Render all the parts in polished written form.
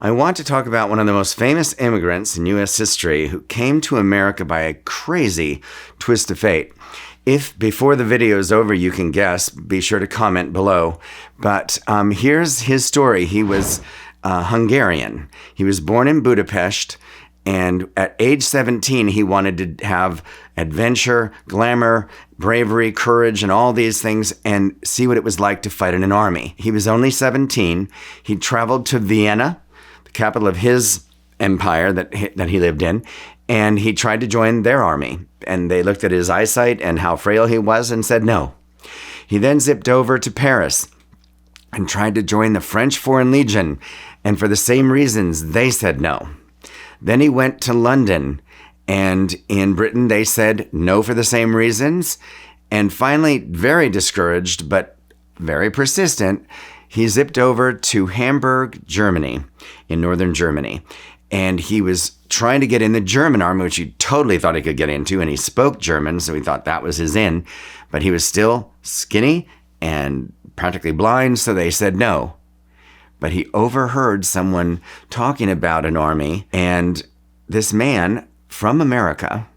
I want to talk about one of the most famous immigrants in U.S. history who came to America by a crazy twist of fate. If before the video is over you can guess, be sure to comment below. But here's his story. He was Hungarian. He was born in Budapest, and at age 17, he wanted to have adventure, glamour, bravery, courage, and all these things, and see what it was like to fight in an army. He was only 17. He traveled to Vienna, the capital of his empire that he lived in, and he tried to join their army. And they looked at his eyesight and how frail he was and said no. He then zipped over to Paris and tried to join the French Foreign Legion, and for the same reasons, they said no. Then he went to London, and in Britain, they said no for the same reasons. And finally, very discouraged, but very persistent, he zipped over to Hamburg, Germany, in northern Germany. And he was trying to get in the German army, which he totally thought he could get into, and he spoke German, so he thought that was his in. But he was still skinny and practically blind, so they said no. But he overheard someone talking about an army, and this man from America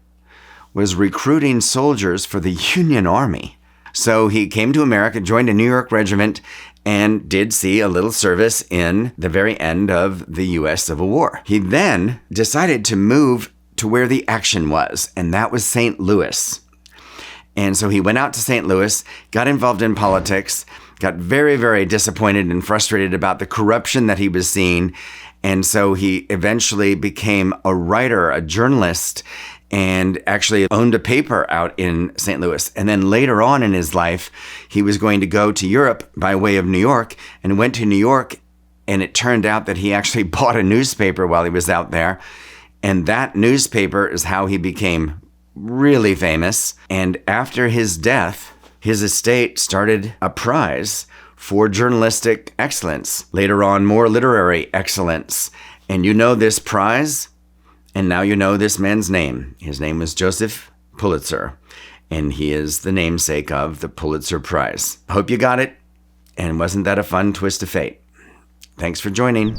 was recruiting soldiers for the Union Army. So he came to America, joined a New York regiment, and did see a little service in the very end of the U.S. Civil War. He then decided to move to where the action was, and that was St. Louis. And so he went out to St. Louis, got involved in politics, got very, very disappointed and frustrated about the corruption that he was seeing. And so he eventually became a writer, a journalist, and actually owned a paper out in St. Louis. And then later on in his life, he was going to go to Europe by way of New York, and went to New York. And it turned out that he actually bought a newspaper while he was out there. And that newspaper is how he became really famous. And after his death, his estate started a prize for journalistic excellence. Later on, more literary excellence. And you know this prize, and now you know this man's name. His name was Joseph Pulitzer, and he is the namesake of the Pulitzer Prize. I hope you got it, and wasn't that a fun twist of fate? Thanks for joining.